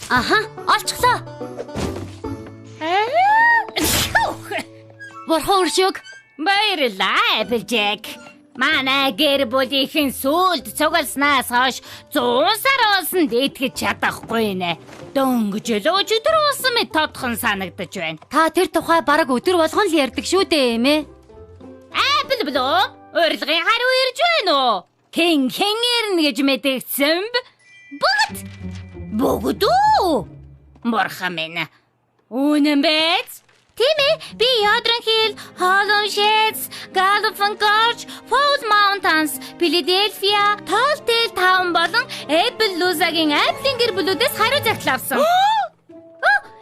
Аха, олчихлоо. Бурхан өршөөг. Баярлалаа, Applejack. Манай гэр бүлийнхэн сүлд цугалснаас хойш 100 сар болсон дээтгэж чадахгүй нэ. Дөнгөж л өчигдөр уусан мэт тодхон санагдаж байна. Та тэр тухай бараг өдөр болгон л ярьдаг шүү дээ, эмээ. Apple Blue, урилгын хариу ирж байна уу? Хэн ирнэ гэж мэдэгцэн б? Бүгд үү? Бурхан минь. Үнэн биз? Тийм ээ, би Ядран Хилл, Hollow Sheds, Galloping Gorge, Fall Mountains, Philadelphia, Tall Tale Town болон Apple Luzzaгийн Apple гэр бүлүүдээс хариу загтал авсан.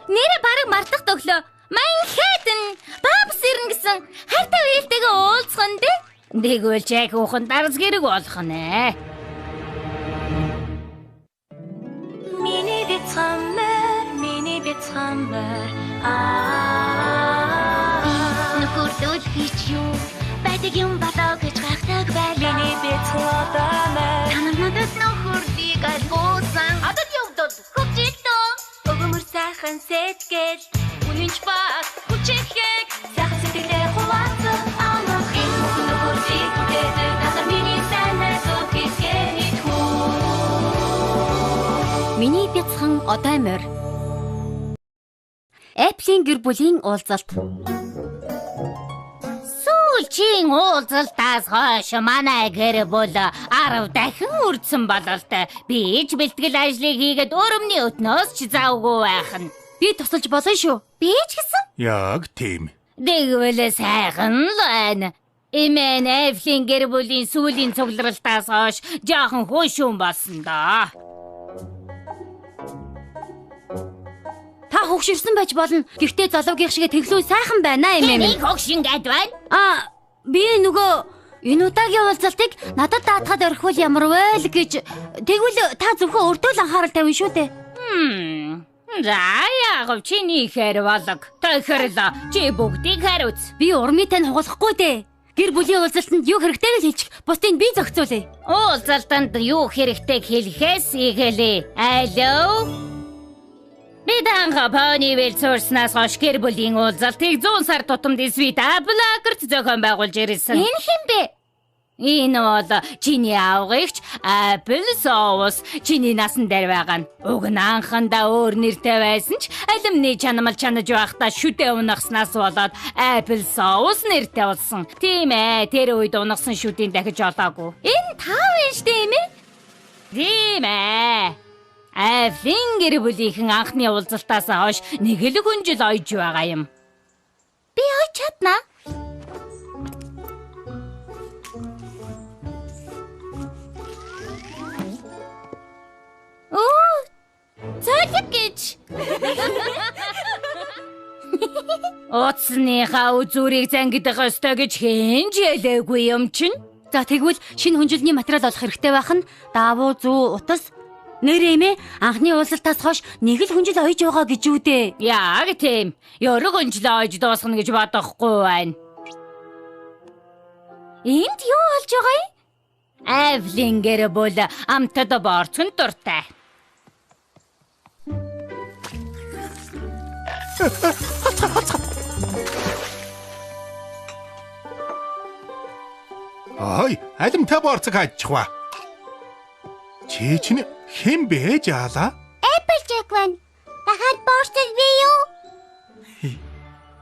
Нэрээ бараг мартах төглөө. Manhattan, Babs ирнэ гэсэн хайртай үеэлтэйгээ уулзах нь дээ. Тэгвэл Jack ухаан дарс гэрэг болох нэ. Миний бицхаммер нөхөрлөл бич юу байдаг юм болоо гэж гайхдаг байлаа. Миний бицхаммер танамнадад нөхөрлийг альгуусан. Адад явдал хөвжөлтөө өгөмөр сайхан сэтгэл үнэнч баг хүчэхэг сайхан сэтгэлээ хуваацах амрах юм нөхөрлийг бүтээдэг надад миний сайнаас өгөхний түү. Миний бяцхан одоо морь. Apple-ийн гэр бүлийн уулзалт. Сүүлчийн уулзалтаас хойш манай гэр бүл 10 дахин үрдсэн бололтой. Би ч бэлтгэл ажлыг хийгээд өрөмний өтнөөс ч завгүй байх нь. Би тусалж болно шүү. Би ч гэсэн. Яг тийм. Тэгвэл сайхан л байна. Эмээ Apple-ийн гэр бүлийн сүүлийн цугларалтаас хойш жоохон хөшүүн болсон доо. Та хөгшөрсөн байж болно. Гэхдээ залуугийн шиг тэглүү сайхан байна эмээ минь. Энийг хөгшин гэд байна. Би нөгөө энэ удаагийн уулзалтыг надад даатахад орхивол ямар вэ л гэж. Тэгвэл та зөвхөн өөртөө л анхаарал тавина шүү дээ. За яагав чиний хэр болог. Тохирлоо. Чи бүгдийг хариуц. Би урмыг тань хугалахгүй дээ. Гэр бүлийн уулзалтанд юу хэрэгтэй гэж хэлчих. Бусдыг би зохицуулъя. Уулзалтанд юу хэрэгтэй хэлэхээс игэлээ. Алло. Биданга Ponyville суурснаас хойш гэр бүлийн уулзалтыг 100 сар тутамд Sweet Apple-т зохион байгуулж ирсэн. Энэ хэн бэ? Энэ бол чиний авгагч Apple Sauce. Чиний насан дээр байгаа нь. Уг нь анхандаа өөр нэртэй байсан ч алимны чанамал чанаж байхдаа шүдэ унахснаас болоод Apple Sauce нэртэй болсон. Тийм ээ, тэр үед унахсан шүдийн дахиж олоогүй. Энэ тав биш дээ юм ээ? Тийм ээ. Apple-ийн гэр бүлийнхэн анхны уулзалтаас хойш нэг л хүн жил ойж байгаа юм. Би ойж чаднаа. Цаалэг гэж. Утасныхаа үзүүрийг зангидах ёстой гэж хэн ч хэлээгүй юм чинь. За тэгвэл шинэ хүнжилтний материал олох хэрэгтэй байх нь давуу зүү утас. Нэрэмээ анхны уулзалтаас хойш нэг л хүнжил ойж байгаа гэж үү дээ. Яг тийм. Ёрог хүнжил ойж дуусгана гэж бодохгүй байна. Энд юу болж байгаа юм? Apple-ийн гэр бүл амтад борцон дуртай. Ой, алимтай борцог хайчихва. Чи чинь хэн бэ жаалаа? Applejack байна. Дахиад борцог би юу?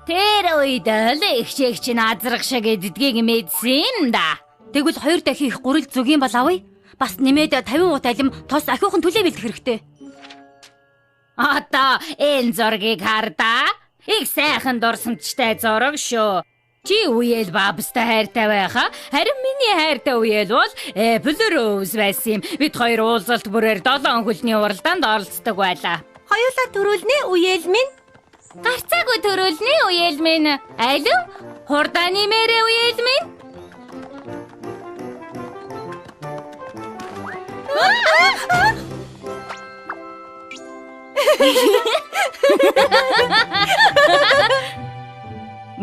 Тэр үед л ихшээг чинь азрах шиг эддгийг мэдсэн да. Тэгвэл 2 дахин их гурил зүгийн бол авъя. Бас нэмээд 50 гут алим тос ахиухан төлөө бэлдэх хэрэгтэй. Одоо энэ зургийг хардаа. Их сайхан дурсамжтай зураг шүү. Чи үеэл бабстай хайртай байхаа. Харин миний хайртай үеэл бол Apple Rose байсан юм. Бид хоёр уулзалт бүрээр 7 хөлний уралдаанд оролцдог байлаа. Хоёулаа төрүүлнэ үеэл минь. Гарцаагүй төрүүлнэ үеэл минь. Алив хурдааны мэрэ үеэл минь.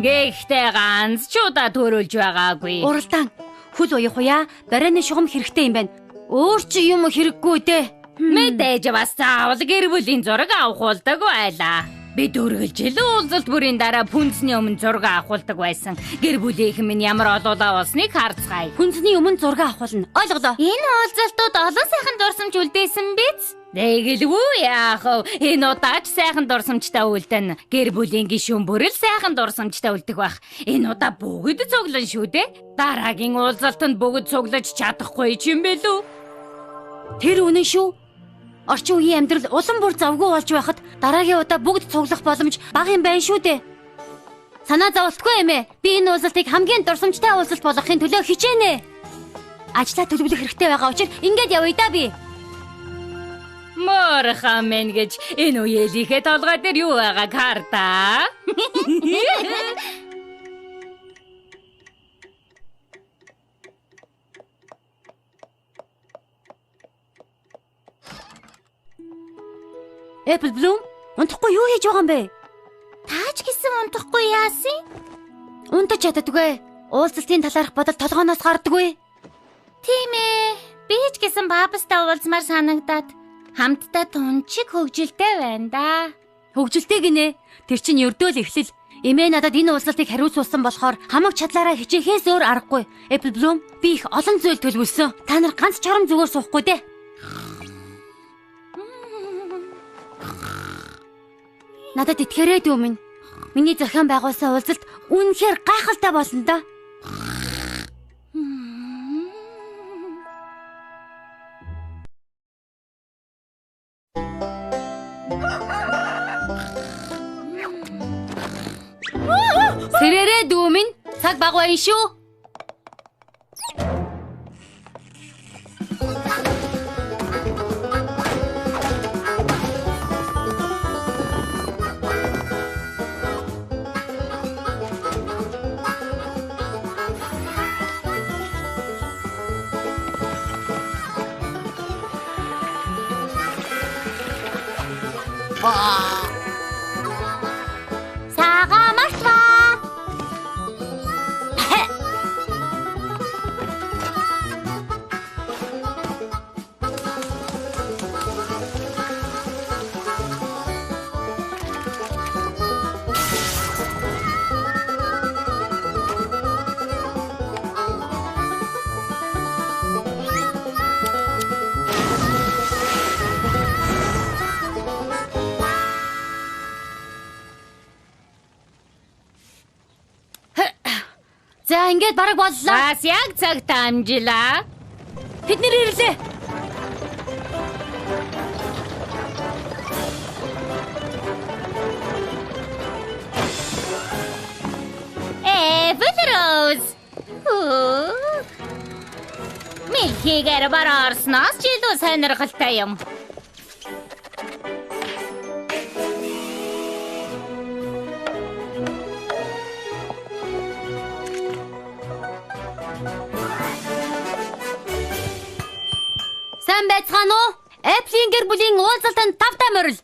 Гэхдээ ганц ч удаа төрүүлж байгаагүй. Уралдаан хөл уяах уяа барайны шугам хэрэгтэй юм байна. Өөр чи юм хэрэггүй дээ. Мэдээж бас заавал гэр бүлийн зураг авахулдаг байлаа. Бид үргэлжил уулзалт бүрийн дараа пүнцний өмнө зураг авахулдаг байсан. Гэр бүлийнхэн минь ямар олуулаа болсныг харцгаая. Хүнсний өмнө зураг авахулна. Ойлголоо. Энэ уулзалтууд олон сайхан дурсамж үлдээсэн биз? Тэгэлгүй яах вэ? Энэ удаач сайхан дурсамжтай үлдэн. Гэр бүлийн гишүүн бүрэл сайхан дурсамжтай үлдэх байх. Энэ удаа бүгд цуглан шүү дээ. Дараагийн уулзалтанд бүгд цуглаж чадахгүй юм бэ лүү? Тэр үнэн шүү. Орчин үеийн амьдрал улам бүр завгүй болж байхад дараагийн удаа бүгд цуглах боломж бага юм байна шүү дээ. Санаа зовлтгүй юм ээ. Би энэ уулзалтыг хамгийн дурсамжтай уулзалт болгохын төлөө хичээнэ. Ажлаа төлөвлөх хэрэгтэй байгаа учраас ингээд явъя да би. Морхамен гэж энэ үеийнхээ толгой дээр юу байгааг хардаа. Apple Bloom, унтахгүй юу хийж байгаа юм бэ? Тааж гисэн унтахгүй яасан? Унтаж чаддаггүй. Уулзалтын талаарх бодол толгооноос гардаггүй. Тийм ээ. Би ч гэсэн бабастай уулзмаар санагдаад хамтдаа тунчиг хөгжилтэй байна да. Хөгжилтэй гинэ. Тэр чинь ердөө л эхлэл. Эмээ надад энэ уулзалтыг хариуцуулсан болохоор хамаг чадлаараа хичээхээс өөр аргагүй. Apple Bloom, би их олон зүйл төлөвлөсөн. Та нар ганц чарам зүгээр суухгүй дээ. Надад итгэрэй дүү минь. Миний зохион байгуулсан уулзалт үнэхээр гайхалтай болно да. Сэрээрээ дүү минь. Цаг бага байна шүү. Сага мартва. За ингээд бараг боллоо. Бас яг цагтаа амжилаа. Бид нэр ирлээ. Рose. Мэлхийгээр бараарснаас ч илүү сонирхолтой юм. Сайн байцгаана уу? Apple-ийн гэр бүлийн уулзалтанд тавтай морил.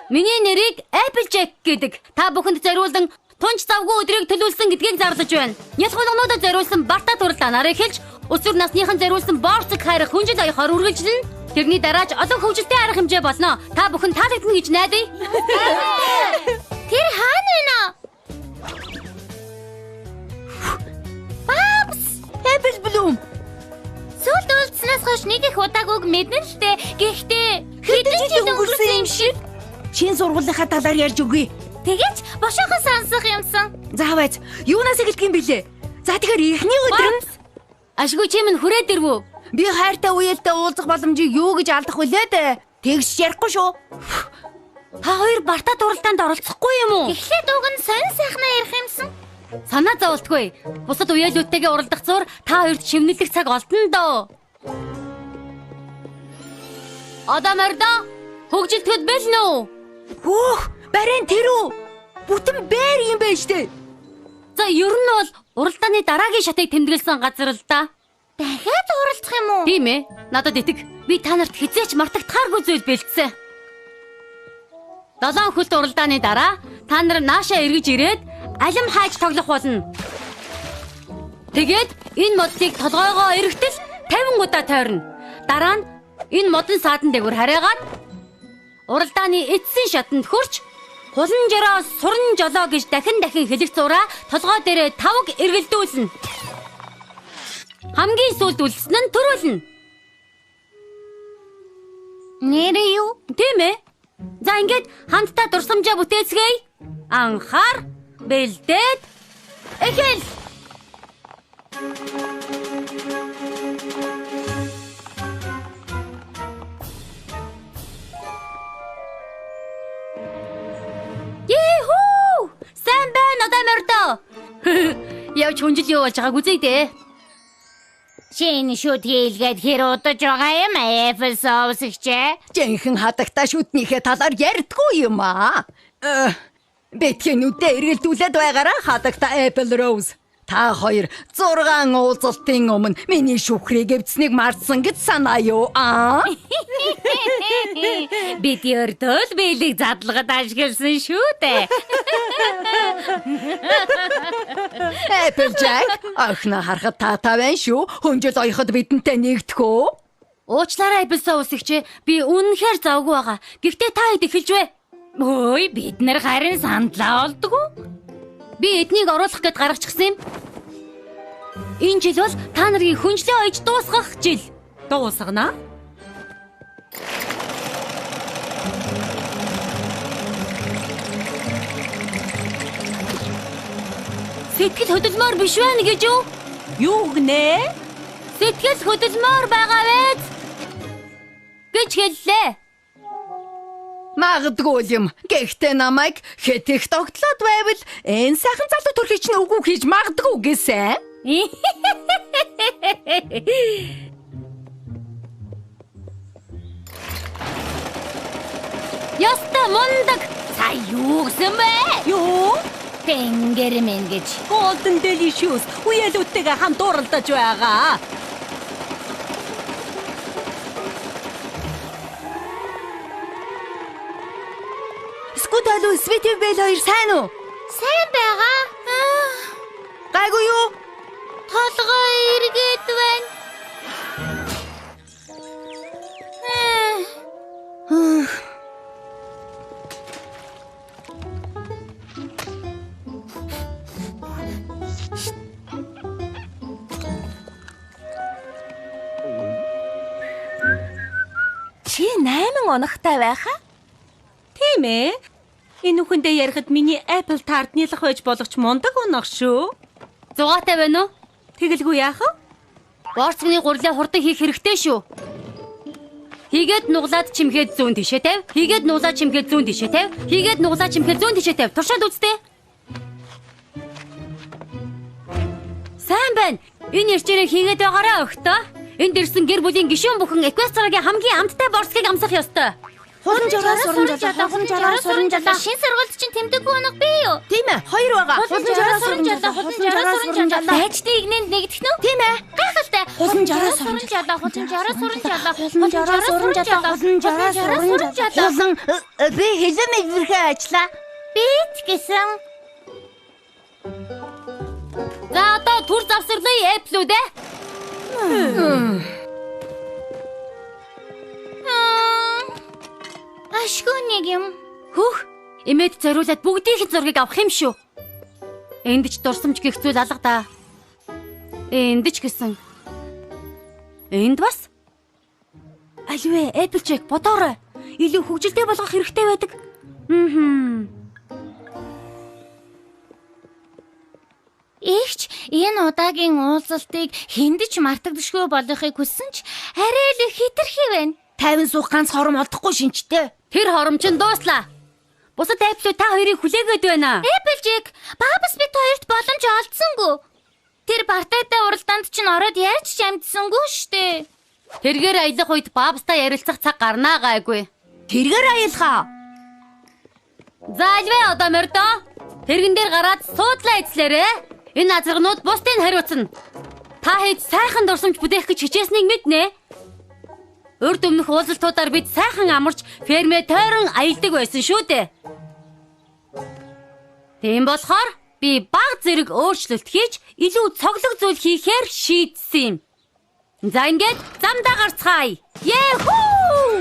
Миний нэрийг Applejack гэдэг. Та бүхэнд зориулсан тунч завгүй өдрийг төлөвлөсөн гэдгийг зарлаж байна. Нялхуулгануудад зориулсан Барта турлаа нарыг хэлж, өсвөр насныхан зориулсан Борцог хайрах хүн жил аяхаар үргэлжлэнэ. Тэрний дараач олон хөгжилтэй арга хэмжээ болно. Та бүхэн таалагдана гэж найдая. Тэр хаана вэ? Babs, Apple Bloom. сүүлд уулзснаас хойш нэг их удаагүй мэднэ л дээ. Гэхдээ хэдэн жил өнгөрсөн юм шиг. Чин сургуулийнхаа талаар ярьж өгье. Тэгэж бошоохон сонсох юмсан. Зааваач, юунаас эхэлдэг юм бэлээ? За тэгэхээр эхний өдөр нь Ашгүй чи минь хүрээд ирвүү. би хайртай үеэлтэй уулзах боломжийг юу гэж алдах вүлээ дээ? Тэгс ярихгүй шүү. Та хоёр Барта туралдаанд оролцохгүй юм уу? Эхлээд уг нь сонь сайхнаа ярих юмсан. Санаа зовлтгүй. Бусад үеэлүүдтэйгээ уралдах зур та хоёрт шивнэлэх цаг олдно доо. Одоо мордо хөгжил төдбөлнө үү? Хөөх, барин тэр үү? Бүтэн бээр юм байна штэ. За ер нь бол уралдааны дараагийн шатыг тэмдэглэсэн газар л да. Дахиад уралдах юм уу? Тийм ээ. Надад итэг. Би та нарт хизээч мартагдахааргүй зүйл бэлдсэн. 7 хөлт уралдааны дараа та нар наашаа эргэж ирээд алим хайж тоглох болно. Тэгээд энэ модыг толгойгоо эргэтэл 50 удаа тойрно. Дараа нь энэ модон саадан дээгүүр хараагаад уралдааны эцсийн шатанд хүрч хулан жороо суран жолоо гэж дахин хэлэх зураа толгой дээрээ тавг эргэлдүүлнэ. Хамгийн сүүлд үлдсэн нь төрүүлнэ. Нэрээ юу? Тийм ээ. За ингээд хамтдаа дурсамжаа бүтээцгээе. Анхаар, бэлдээд, эхэл. Йихүү! Сайн байна одоо мордоо. Яв чонжил юу болж байгааг үзье дээ. Шинэ шүд хийлгээд хэр удаж байгаа юм Apple Sauce ихчээ? Жинхэнэ хадагтаа шүтнийхээ талаар ярьдгүй юм аа. Бэтгэн үдээ эргэлдүүлээд байгаараа хадагтаа Apple Rose. Та хоёр 6 уулзалтын өмнө миний шүхрийг эвдсэнийг мартсан гэж санаа юу аа? Бид өртөл биелэг задлагад ашигласан шүү дээ. Applejack, охиноо харахад таатай байна шүү. Хөнжил оёход бидэнтэй нэгдэхөө. Уучлаарай Apple усэгч. Би үнэнхээр завгүй байгаа. Гэхдээ та хэд эхэлж вэ? Ой, бид нар харин сандлаа олдгоо. Би эднийг оруулах гэд гаргачихсан юм. Энэ жил бол та нарыг хүнжлээ ойж дуусгах жил. Дуусгана? Сэтгэл хөдлөмөр биш байна гэж юу? Юу гэнэ? Сэтгэл хөдлөмөр байгаа вэ? гэж хэллээ. Магадгүй юм. Гэхдээ намайг хэд их тогтлоод байвал энэ сайхан залуу төрхий чинь үгүй хийж магадгүй гэсэн. Яста мундаг. Сая юу гэсэн бэ? Юу? Тэнгэрмэн гэж. Golden Delicious үеэлүүдтэйгээ хамт уралдаж байгаа. Скуталу Sweetie Belle хоёр сайн уу? Сайн байгаа. Гайгүй юу? Толгой эргээд байна. Чи 8 оногтой байхаа? Тийм ээ. Энэ үхэндээ ярихад миний Apple Tart нийлэх байж болох ч мундаг оног шүү. Зугаатай байна уу? Тэгэлгүй яах вэ? Борцны гурлаа хурдан хийх хэрэгтэй шүү. Хийгээд нуглаад чимхээд зүүн тишээ тавь. Хийгээд нуглаад чимхээд зүүн тишээ тавь. Хийгээд нуглаад чимхээд зүүн тишээ тавь. Туршаад үзтээ. Сайн байна. Энэ ирчээрээ хийгээд байгаараа өгтөө. Энд ирсэн гэр бүлийн гишүүн бүхэн Equestriaгийн хамгийн амттай борцгийг амсах ёстой. Хуран жороо суран жолоо. Шин сургуульд чинь тэмдэггүй оног бий юу? Тийм ээ, хоёр байгаа. Хуран жороо суран жолоо. Байчдын игнэнд нэгдэх нь үү? Тийм ээ. Гайхалтай. Хуран жороо суран жолоо. Би хэлэм ивэрхээ ажиллаа. Бит гэсэн. За одоо түр завсарлын Apple-үүд ээ. Ашгүй нэг юм. Хөх, эмээд зориулаад бүгдийн зургийг авах юм шүү. Энд ч дурсамж гэх зүйл алга да. Энд ч гэсэн. Энд бас. Альвэ, Applejack бодоорой. Илүү хөгжилтэй болгох хэрэгтэй байдаг. Игч энэ удаагийн уулзалтыг хэндэж мартагдашгүй болохыг хүссэн ч арай л хэтэрхий байна. 50 суух ганц хором олдохгүй шинжтэй. Тэр хоромч нь дууслаа. Бусад Apple та хоёрыг хүлээгээд байна. Applejack, Бабс бит хоёрт боломж олдсонгүй. Тэр бартайтай уралдаанд чинь ороод ярьж ч амжсангүй штэ. Тэргээр аялах үед Бабстай ярилцах цаг гарнаа гайгүй. Тэргээр аялахаа. За альвэ одоо мордоо. Тэргэн дээр гараад суудлаа эзлээрээ. Энэ азаргнууд бусдыг хариуцна. Та хэд сайхан дурсамж бүтээх гэж хичээснийг мэднэ. Урд өмнөх уулзалтуудаар бид сайхан амарч фермээ тойрон аялдаг байсан шүү дээ. Тийм болохоор би баг зэрэг өөрчлөлт хийж илүү цоглог зүйл хийхээр шийдсэн юм. За ингээд замдаа гарцгаая. Яхуу!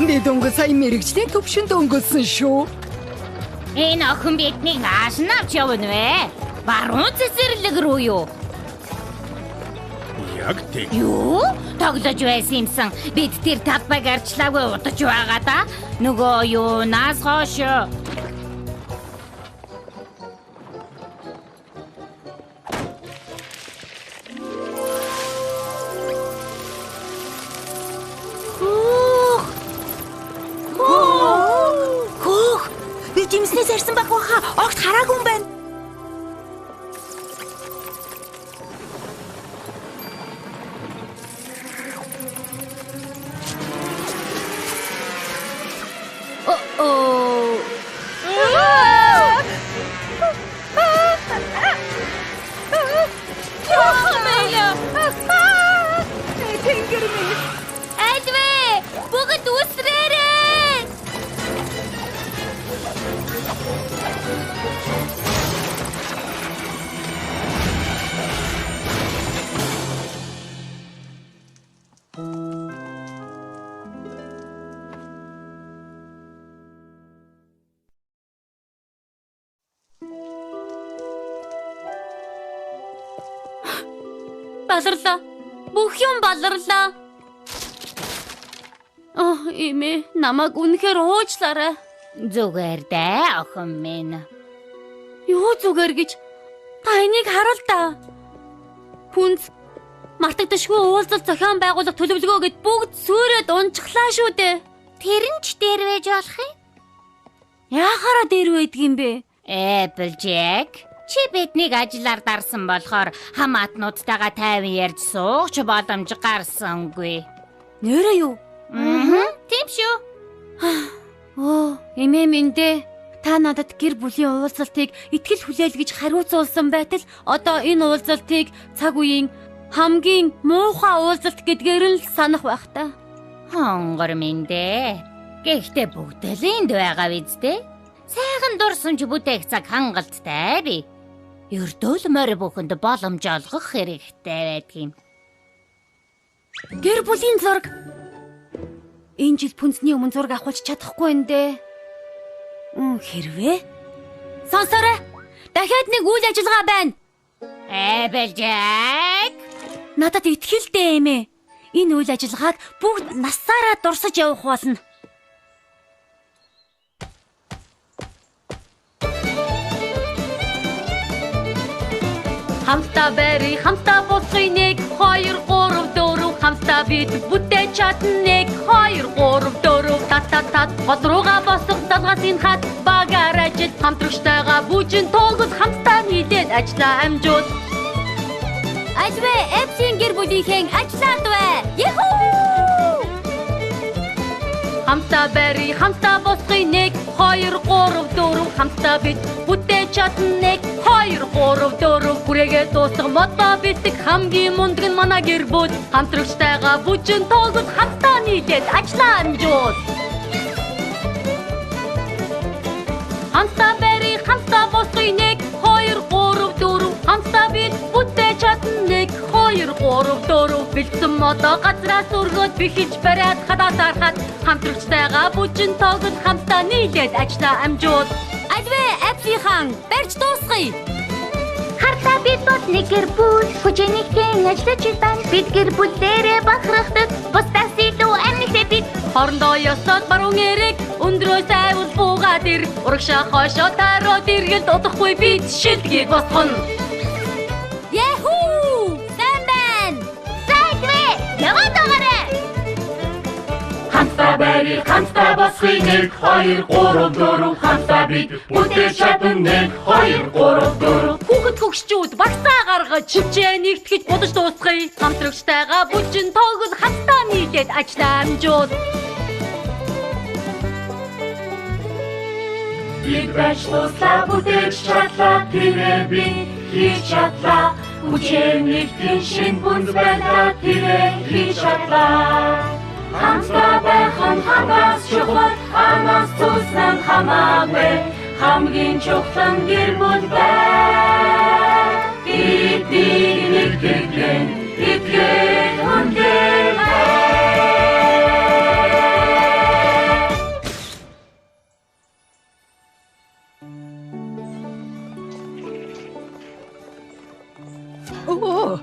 Би дөнгөж сая мэрэгчлийн төвшөнд өнгөрсөн шүү. Энэ охин биднийг нааш навч явна вэ? Баруун цэцэрлэг рүү юу? Яг тэг. Юу? Тоглож байсан юмсан. Бид тэр талбайг арчлаагүй удаж байгаа да. Нөгөө юунаас хойш. Хөөх! Би жимснээс ирсэн баг баха. Огт хараагүй юм байна. Альвэ! Бүгд үсрээрээ! Баларлаа. Бүх юм баларлаа. Эмээ, намайг үнэхээр уучлаарай. Зүгээр дээ, охин минь. Юу зүгээр гэж та энийг харуул та. Хүнс мартагдашгүй уулзалт зохион байгуулах төлөвлөгөө гэд бүгд сүрээд унчглаа шүү дээ. Тэр нь ч дээр байж болох юм. Яахаараа дээр байдгийм бэ? Applejack, чи биднийг ажиллаар дарсан болохоор хамаатнуудтайгаа тайван ярьж суугч боломж гарсангүй. Нэрээ юу? Тийм шүү. Эмээ минь дээ. Та надад гэр бүлийн уулзалтыг итгэл хүлээлгэж хариуцуулсан байтал одоо энэ уулзалтыг цаг үеийн хамгийн муухай уулзалт гэдгээр нь л санах байх та. Хонгор минь дээ. Гэхдээ бүгд л энд байгаа биз дээ. Сайхан дурсамж бүтээх цаг хангалттай би. Ердөө л морь бүхэнд боломж олгох хэрэгтэй байдгийн. Гэр бүлийн зураг. Энэ жил пүнсний өмнө зураг авахулж чадахгүй энэ дээ. Хэрвээ? Сонсоорой. Дахиад нэг үйл ажиллагаа байна. Applejack. Надад итгэлтэй эмээ. Энэ үйл ажиллагааг бүгд насаараа дурсаж явах болно. Хамтдаа барь, хамтдаа босгоё 1 2 3 4 хамтдаа бид бүтээж чадна 1 2 3 4 тат гол руугаа босго далгасын хат багаар ажил хамтрагчтайгаа бүжин тоглож хамтдаа нийлээд ажиллаа амжуул. Альвэ эпсийн гэр бүлийнхэн ажиллаад бай. Яхуу! Хамтдаа барь, хамтдаа босгоё 1 2 3 4 хамтдаа бид бүтээж чадна 1 2 3 4 хүрээгээ дуусах модоо бэлдэх хамгийн мундаг нь манай гэр бүл хамтрагчтайгаа бүжин тоглож хамтдаа нийлээд ажиллаа амжуул. Хамтдаа барь, хамтдаа босгоё 1 2 3 4 хамтдаа бид бүтээж чадна 1 2 3 4 бэлдсэн модоо газраас өргөөд бихиж бариад хадаад харахад хамтрагчтайгаа бүжин тоглож хамтдаа нийлээд ажиллаа амжуул. Альвэ апплихан барьж дуусгая. Хартаа бид бол нэг гэр бүл хүчнийхээ ажиллаж байна. Бид гэр бүлээрээ бахархдаг. Бусдаас илүү амьдтай бид. Хоорондоо ёсоод баруун эрэг өндрөө сайвал буугаад ир. Урагшаа хойшоо тароод иргэл дутахгүй бид шилдгийг босгоно. Яхуу! Сайн байна. Зайдвэ! Яваад байгаарай. Хамтдаа барь, хамтдаа босгоё 1 2 3 4 хамтдаа бид бүтээж чадна 1 2 3 4 Хүүхэд хөгшчүүд багсаа гаргаж чивчээ нэгтгэж будаж дуусгая. Хамтрагчтайгаа бүжин тоглож хамтдаа нийлээд ажиллаа амжуул. бид бачлуулаа бүтээж чадлаа тэрэ би хийж чадлаа хүчээр нэгтгэн шин бүнд байлаа тэрэ хийж чадлаа чухал анаас туснан хамаагүй хамгийн чухал гэр бүл бай бидний нэгтгэн итгэл хүндээл Оо.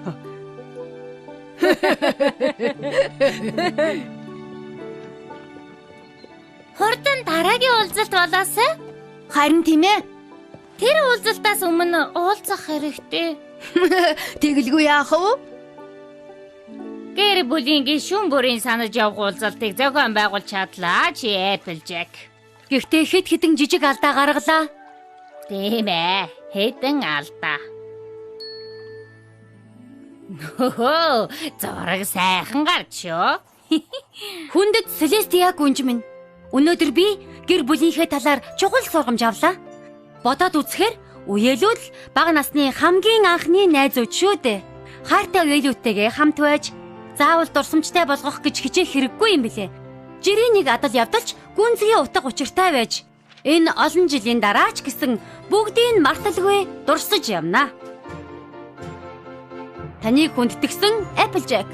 Хурдан дараагийн уулзалт болоосай. Харин тийм ээ. Тэр уулзалтаас өмнө уулзах хэрэгтэй. Тэгэлгүй яах вэ? Гэр бүлийн гишүүн бүрийн санаж явах уулзалтыг зохион байгуулж чадлаа чи Applejack. Гэхдээ хэд хэдэн жижиг алдаа гаргалаа. Тийм ээ. Хэдэн алдаа. Хөө, зураг сайхан гарч шүү. Хүндэт Celestia гүнж минь. Өнөөдөр би гэр бүлийнхээ талаар чухал сургамж авлаа. Бодоод үзэхээр үеэлүүл бага насны хамгийн анхны найзууд шүү дээ. Хайртай үеэлүүдтэйгээ хамт байж заавал дурсамжтай болгох гэж хичээх хэрэггүй юм билэ. Жирийн нэг адал явдалч гүнзгий утга учиртай байж энэ олон жилийн дараа ч гэсэн бүгдийг марталгүй дурсаж явна. Таныг хүндэтгсэн Applejack.